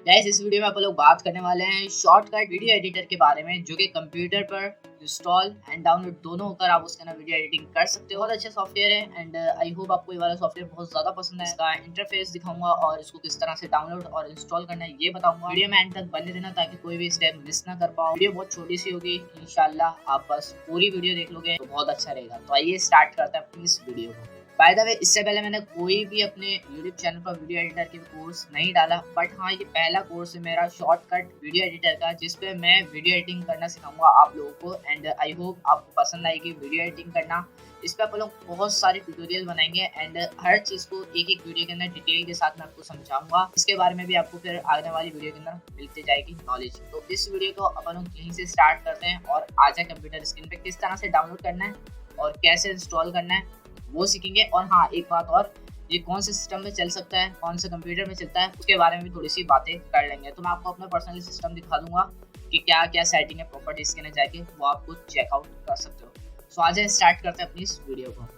Guys इस video में आप लोग बात करने वाले हैं शॉर्टकट वीडियो एडिटर के बारे में, जो कि कंप्यूटर पर इंस्टॉल एंड डाउनलोड दोनों होकर आप उसके अंदर वीडियो एडिटिंग कर सकते हो। बहुत अच्छा सॉफ्टवेयर है एंड आई होप आपको ये वाला सॉफ्टवेयर बहुत ज़्यादा पसंद है। इसका इंटरफेस दिखाऊंगा और इसको किस तरह से डाउनलोड और इंस्टॉल करना है ये बताऊंगा। वीडियो में एंड तक बने रहना ताकि कोई भी स्टेप मिस ना कर पाओ। वीडियो बहुत छोटी सी होगी, इंशाल्लाह आप बस पूरी वीडियो देख लोगे तो बहुत अच्छा रहेगा। तो आइए स्टार्ट करते हैं अपनी इस वीडियो को। बाय द वे, इससे पहले मैंने कोई भी अपने यूट्यूब चैनल पर वीडियो एडिटर के कोर्स नहीं डाला, बट हाँ ये पहला कोर्स है मेरा शॉर्टकट वीडियो एडिटर का, जिसपे मैं वीडियो एडिटिंग करना सिखाऊंगा आप लोगों को। एंड आई होप आपको पसंद आएगी वीडियो एडिटिंग करना। इस पर आप लोग बहुत सारे ट्यूटोरियल बनाएंगे एंड हर चीज़ को एक एक वीडियो के अंदर डिटेल के साथ मैं आपको समझाऊंगा। इसके बारे में भी आपको फिर आने वाली वीडियो के अंदर मिलती जाएगी नॉलेज। तो इस वीडियो को अपन लोग यहीं से स्टार्ट करते हैं और आज कंप्यूटर स्क्रीन पे किस तरह से डाउनलोड करना है और कैसे इंस्टॉल करना है वो सीखेंगे। और हाँ एक बात और, ये कौन से सिस्टम में चल सकता है, कौन से कंप्यूटर में चलता है, उसके बारे में भी थोड़ी सी बातें कर लेंगे। तो मैं आपको अपना पर्सनल सिस्टम दिखा दूंगा कि क्या क्या सेटिंग है, प्रॉपर्टीज के अंदर जाके वो आपको चेकआउट कर सकते हो। सो आज स्टार्ट करते हैं अपनी इस वीडियो को।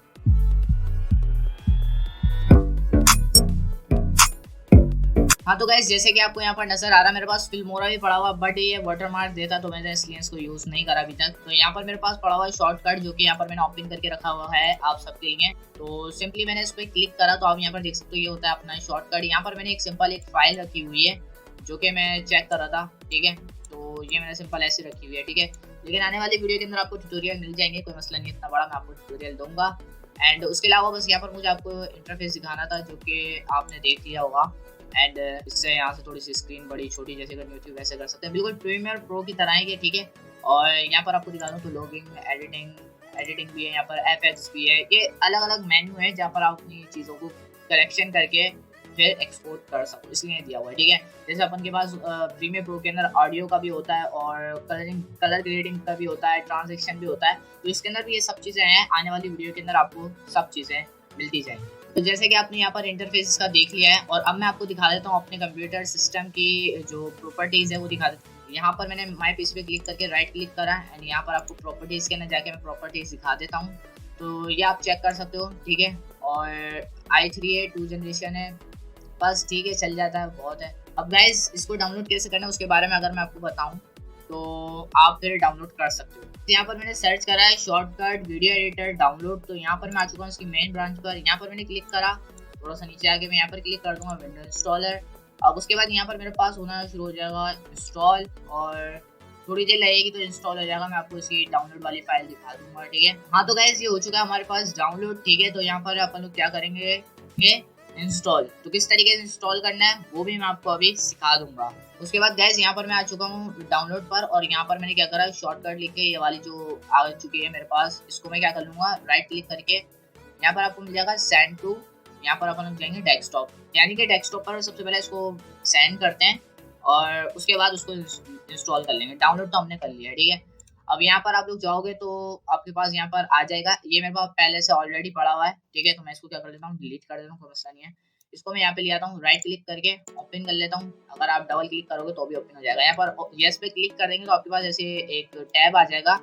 हाँ तो गाइस जैसे कि आपको यहाँ पर नजर आ रहा है, मेरे पास फिल्मोरा भी पड़ा हुआ, बट ये वाटरमार्क देता तो मैंने इसलिए इसको यूज नहीं करा अभी तक। तो यहाँ पर मेरे पास पड़ा हुआ है शॉर्टकट, जो कि यहाँ पर मैंने ओपन करके रखा हुआ है आप सबके लिए। तो सिंपली मैंने इस पर क्लिक करा तो आप यहाँ पर देख सकते हो ये होता है अपना शॉर्टकट। यहाँ पर मैंने एक सिंपल एक फाइल रखी हुई है जो कि मैं चेक कर रहा था, ठीक है। तो ये मैंने सिंपल ऐसे रखी हुई है, ठीक है। लेकिन आने वाली वीडियो के अंदर आपको ट्यूटोरियल मिल जाएंगे, कोई मसला नहीं, इतना बड़ा मैं आपको ट्यूटोरियल दूंगा। एंड उसके अलावा बस यहाँ पर मुझे आपको इंटरफेस दिखाना था, जो कि आपने देख लिया होगा। एंड इससे यहाँ से थोड़ी सी स्क्रीन बड़ी छोटी जैसे करनी होती है वैसे कर सकते हैं, बिल्कुल प्रीमियर प्रो की तरह है, ठीक है। और यहाँ पर आपको दिखा दूँ तो लॉगिंग, एडिटिंग भी है, यहाँ पर एफएक्स भी है। ये अलग अलग मेन्यू है जहाँ पर आप अपनी चीज़ों को कलेक्शन करके फिर एक्सपोर्ट कर सको, इसलिए दिया हुआ है, ठीक है। जैसे अपन के पास प्रीमियर प्रो के अंदर ऑडियो का भी होता है और कलर ग्रेडिंग का भी होता है, ट्रांजेक्शन भी होता है। तो इसके अंदर भी ये सब चीज़ें हैं, आने वाली वीडियो के अंदर आपको सब चीज़ें मिलती जाएंगी। तो जैसे कि आपने यहाँ पर इंटरफेस इसका देख लिया है, और अब मैं आपको दिखा देता हूँ अपने कंप्यूटर सिस्टम की जो प्रॉपर्टीज़ है वो दिखा देता हूँ। यहाँ पर मैंने माई पीसी पे क्लिक करके राइट क्लिक करा एंड यहाँ पर आपको प्रॉपर्टीज़ के अंदर जाके मैं प्रॉपर्टीज़ दिखा देता हूँ। तो ये आप चेक कर सकते हो, ठीक है। और i3 है, 2 जनरेशन है, बस ठीक है, चल जाता है, बहुत है। अब गाइस इसको डाउनलोड कैसे करना है उसके बारे में अगर मैं आपको बताऊँ तो आप फिर डाउनलोड कर सकते हो। तो यहाँ पर मैंने सर्च करा है शॉर्टकट वीडियो एडिटर डाउनलोड। तो यहाँ पर मैं आ चुका हूँ इसकी मेन ब्रांच पर। यहाँ पर मैंने क्लिक करा, थोड़ा सा नीचे आके मैं यहाँ पर क्लिक कर दूंगा विंडो इंस्टॉलर। अब उसके बाद यहाँ पर मेरे पास होना शुरू हो जाएगा इंस्टॉल, और थोड़ी देर लगेगी तो इंस्टॉल हो जाएगा। मैं आपको इसकी डाउनलोड वाली फाइल दिखा दूंगा, ठीक है। हाँ तो गाइस ये हो चुका है हमारे पास डाउनलोड, ठीक है। तो यहाँ पर अपन लोग क्या करेंगे, इंस्टॉल। तो किस तरीके से इंस्टॉल करना है वो भी मैं आपको अभी सिखा दूंगा। उसके बाद गैस यहाँ पर मैं आ चुका हूँ डाउनलोड पर, और यहाँ पर मैंने क्या करा है शॉर्टकट लिख के ये वाली जो आ चुकी है मेरे पास, इसको मैं क्या कर लूँगा राइट क्लिक करके यहाँ पर आपको मिल जाएगा सेंड टू। यहाँ पर अपन जाएंगे डेस्कटॉप, यानी कि डेस्कटॉप पर सबसे पहले इसको सेंड करते हैं और उसके बाद उसको इंस्टॉल कर लेंगे। डाउनलोड तो हमने कर लिया है, ठीक है। अब यहाँ पर आप लोग जाओगे तो आपके पास यहाँ पर आ जाएगा, ये मेरे पास पहले से ऑलरेडी पड़ा हुआ है, ठीक है। तो मैं इसको क्या कर लेता हूँ, डिलीट कर देता हूँ, कोई मसला नहीं है। इसको मैं यहाँ पे ले आता हूँ, राइट क्लिक करके ओपन कर लेता हूँ। अगर आप डबल क्लिक करोगे तो भी ओपन हो जाएगा। यहाँ पर यस पे क्लिक कर देंगे तो आपके पास ऐसे एक टैब आ जाएगा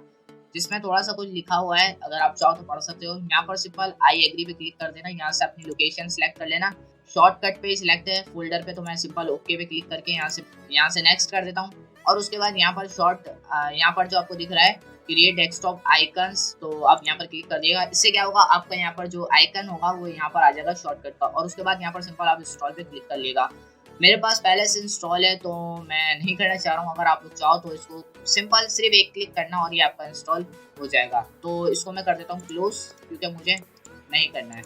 जिसमें थोड़ा सा कुछ लिखा हुआ है, अगर आप चाहो तो पढ़ सकते हो। यहाँ पर सिंपल आई एग्री पे क्लिक कर देना, यहाँ से अपनी लोकेशन सेलेक्ट कर लेना। शॉर्टकट पे सिलेक्ट है फोल्डर पे, तो मैं सिंपल ओके पे क्लिक करके यहाँ से नेक्स्ट कर देता हूँ। और उसके बाद यहाँ पर यहाँ पर जो आपको दिख रहा है क्रिएट डेस्कटॉप आइकन्स, तो आप यहाँ पर क्लिक कर दिएगा। इससे क्या होगा, आपका यहाँ पर जो आइकन होगा वो यहाँ पर आ जाएगा शॉर्टकट का, और उसके बाद यहाँ पर सिंपल आप इंस्टॉल पे क्लिक कर लेगा। मेरे पास पहले से इंस्टॉल है तो मैं नहीं करना चाह रहा हूँ। अगर आप लोग चाहो तो इसको सिंपल सिर्फ एक क्लिक करना और ये आपका इंस्टॉल हो जाएगा। तो इसको मैं कर देता हूँ क्लोज, क्योंकि मुझे नहीं करना है।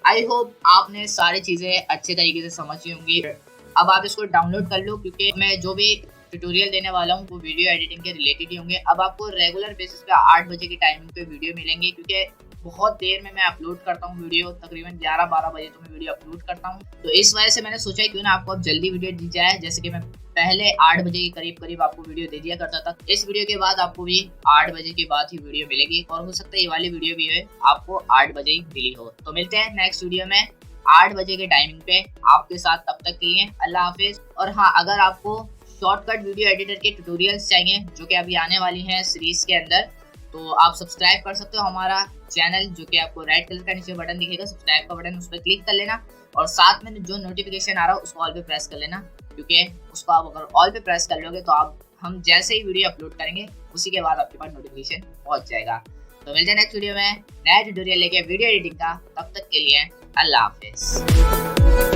आई होप आपने सारी चीज़ें अच्छे तरीके से समझी होंगी। अब आप इसको डाउनलोड कर लो, क्योंकि मैं जो भी ट्यूटोरियल देने वाला हूँ वो वीडियो एडिटिंग के रिलेटेड ही होंगे। अब आपको रेगुलर बेसिस पे 8 बजे की टाइमिंग पे वीडियो मिलेंगे, क्योंकि बहुत देर में मैं अपलोड करता हूँ वीडियो, तकरीबन 11-12 बजे तो मैं वीडियो अपलोड करता हूँ। तो इस वजह से मैंने सोचा क्यों ना आपको अब जल्दी वीडियो दी जाए। जैसे कि मैं पहले 8 बजे के करीब आपको वीडियो दे दिया करता था, इस वीडियो के बाद आपको भी 8 बजे के बाद ही वीडियो मिलेगी, और हो सकता है ये वाली वीडियो भी है आपको 8 बजे ही मिली हो। तो मिलते हैं नेक्स्ट वीडियो में 8 बजे के टाइमिंग पे आपके साथ। तब तक के लिए अल्लाह हाफिज। और हाँ, अगर आपको शॉर्टकट वीडियो एडिटर के ट्यूटोरियल्स चाहिए जो कि अभी आने वाली हैं सीरीज के अंदर, तो आप सब्सक्राइब कर सकते हो हमारा चैनल, जो कि आपको रेड कलर का नीचे बटन दिखेगा सब्सक्राइब का बटन, उस पर क्लिक कर लेना, और साथ में जो नोटिफिकेशन आ रहा है उसको ऑल पे प्रेस कर लेना। क्योंकि उसको आप अगर ऑल पे प्रेस कर लोगे तो आप हम जैसे ही वीडियो अपलोड करेंगे उसी के बाद आपके पास नोटिफिकेशन पहुंच जाएगा। तो मिलते हैं नेक्स्ट वीडियो में नया ट्यूटोरियल लेके वीडियो एडिटिंग का। तब तक के लिए अल्लाह हाफिज।